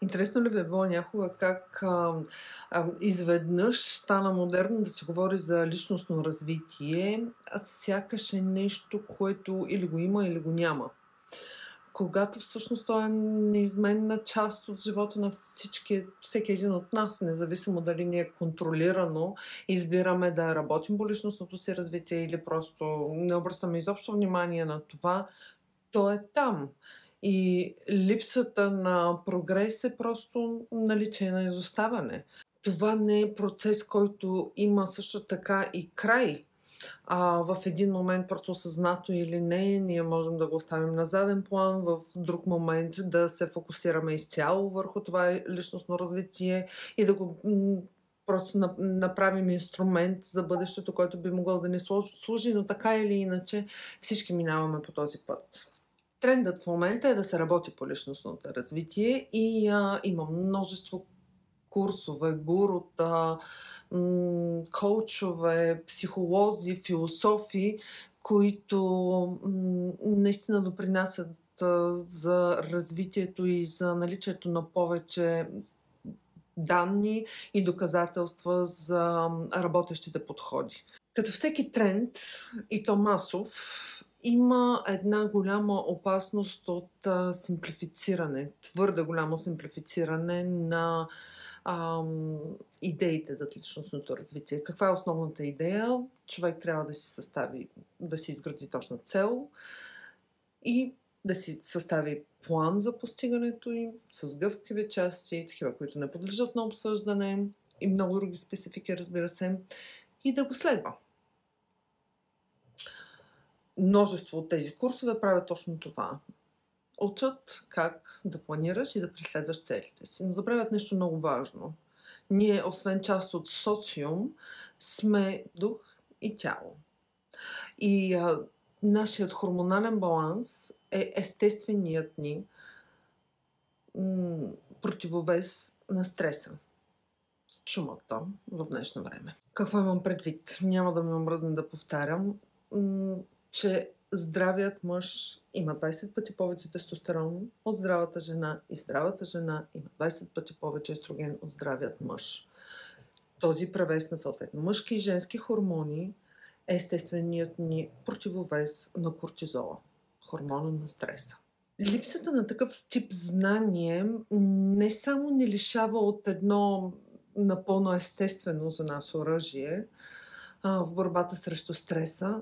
Интересно ли ви е било някога как изведнъж стана модерно да се говори за личностно развитие, сякаш е нещо, което или го има, или го няма? Когато всъщност то е неизменна част от живота на всеки един от нас, независимо дали ние контролирано избираме да работим по личностното си развитие или просто не обръщаме изобщо внимание на това, то е там. И липсата на прогрес е просто наличие на изоставане. Това не е процес, който има също така и край. В един момент, просто осъзнато или не, ние можем да го оставим на заден план, в друг момент да се фокусираме изцяло върху това личностно развитие и да го просто направим инструмент за бъдещето, който би могъл да ни служи, но така или иначе всички минаваме по този път. Трендът в момента е да се работи по личностното развитие и има множество курсове, гурута, коучове, психолози, философи, които наистина допринасят за развитието и за наличието на повече данни и доказателства за работещите подходи. Като всеки тренд, и то масов, има една голяма опасност от симплифициране, твърде голямо симплифициране на идеите за личностното развитие. Каква е основната идея? Човек трябва да си изгради точна цел и да си състави план за постигането им с гъвкави части, такива, които не подлежат на обсъждане и много други специфики, разбира се, и да го следва. Множество от тези курсове правят точно това. Учат как да планираш и да преследваш целите си. Но забравят нещо много важно. Ние, освен част от социум, сме дух и тяло. И нашият хормонален баланс е естественият ни противовес на стреса. Чумата в днешно време. Какво имам предвид? Няма да ме омръзне да повтарям, че здравият мъж има 20 пъти повече тестостерон от здравата жена и здравата жена има 20 пъти повече естроген от здравият мъж. Този превес на съответно мъжки и женски хормони е естественият ни противовес на кортизола, хормона на стреса. Липсата на такъв тип знание не само ни лишава от едно напълно естествено за нас оръжие в борбата срещу стреса,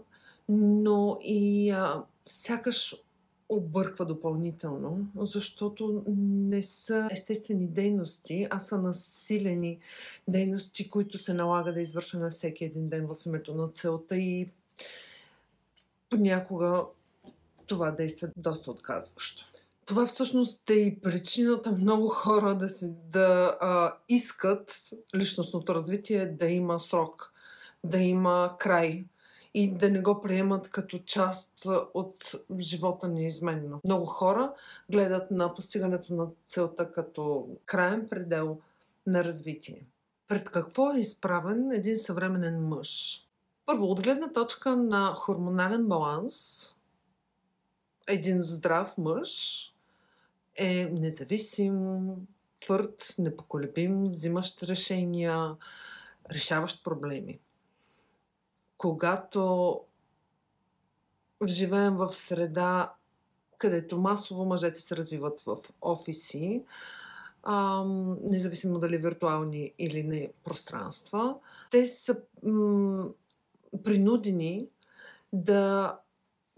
но и сякаш обърква допълнително, защото не са естествени дейности, а са насилени дейности, които се налага да извършваме всеки един ден в името на целта и понякога това действа доста отказващо. Това всъщност е и причината много хора да искат личностното развитие да има срок, да има край и да не го приемат като част от живота неизменно. Много хора гледат на постигането на целта като краен предел на развитие. Пред какво е изправен един съвременен мъж? Първо, от гледна точка на хормонален баланс, един здрав мъж е независим, твърд, непоколебим, взимащ решения, решаващ проблеми. Когато живеем в среда, където масово мъжете се развиват в офиси, независимо дали виртуални или не пространства, те са принудени да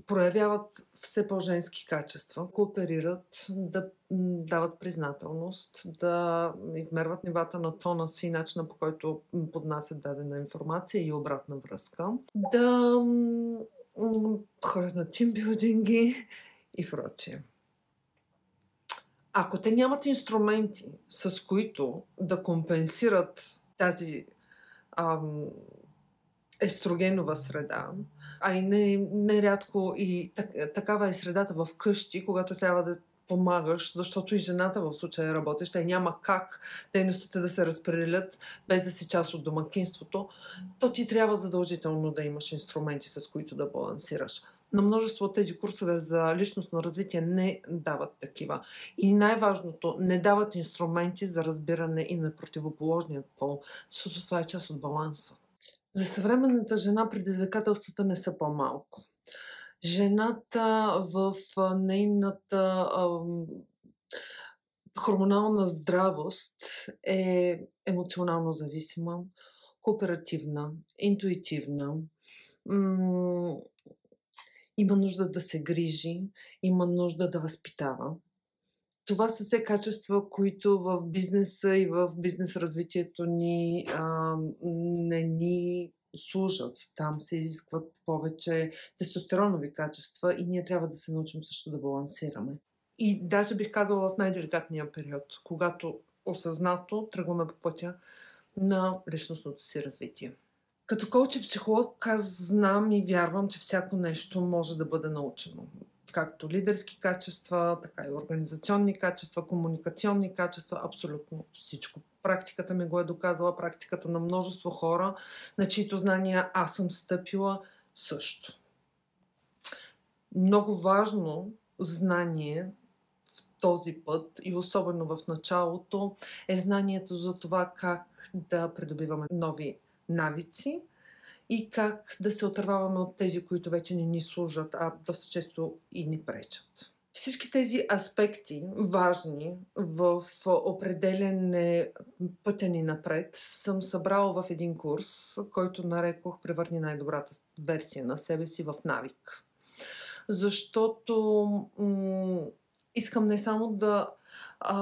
проявяват все по-женски качества, кооперират, да дават признателност, да измерват нивата на тона си, начина по който поднасят дадена информация и обратна връзка, да ходят на тимбилдинги и прочее. Ако те нямат инструменти, с които да компенсират тази естрогенова среда, а и нерядко и такава е средата в къщи, когато трябва да помагаш, защото и жената в случая е работеща и няма как дейностите да се разпределят без да си част от домакинството, то ти трябва задължително да имаш инструменти, с които да балансираш. На множество от тези курсове за личностно развитие не дават такива. И най-важното, не дават инструменти за разбиране и на противоположният пол, защото това е част от баланса. За съвременната жена предизвикателствата не са по-малко. Жената в нейната хормонална здравост е емоционално зависима, кооперативна, интуитивна, има нужда да се грижи, има нужда да възпитава. Това са все качества, които в бизнеса и в бизнес развитието ни не ни служат. Там се изискват повече тестостеронови качества и ние трябва да се научим също да балансираме. И даже бих казала в най-деликатния период, когато осъзнато тръгваме по пътя на личностното си развитие. Като коуч и психолог аз знам и вярвам, че всяко нещо може да бъде научено. Както лидерски качества, така и организационни качества, комуникационни качества, абсолютно всичко. Практиката ми го е доказала, практиката на множество хора, на чието знания аз съм стъпила също. Много важно знание в този път и особено в началото е знанието за това как да придобиваме нови навици и как да се отърваваме от тези, които вече не ни служат, а доста често и ни пречат. Всички тези аспекти, важни в определене пътя ни напред, съм събрала в един курс, който нарекох "Превърни най-добрата версия на себе си в навик". Защото искам не само да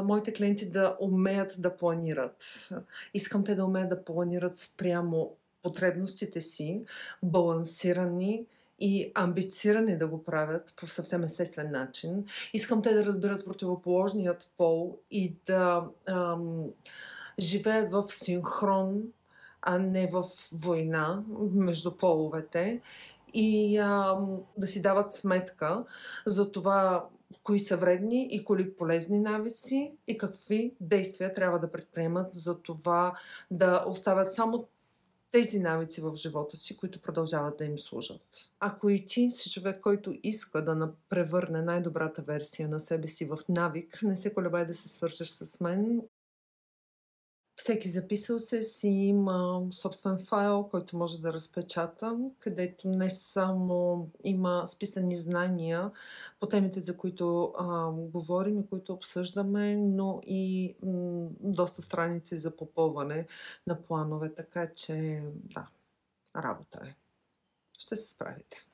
моите клиенти да умеят да планират. Искам те да умеят да планират спрямо потребностите си, балансирани и амбицирани да го правят по съвсем естествен начин. Искам те да разбират противоположният пол и да живеят в синхрон, а не в война между половете и да си дават сметка за това кои са вредни и кои полезни навици и какви действия трябва да предприемат за това да оставят само тези навици в живота си, които продължават да им служат. Ако и ти си човек, който иска да превърне най-добрата версия на себе си в навик, не се колебай да се свържеш с мен. Всеки записал се си има собствен файл, който може да разпечата, където не само има списани знания по темите, за които говорим и които обсъждаме, но и доста страници за попълване на планове, така че да, работа е. Ще се справите.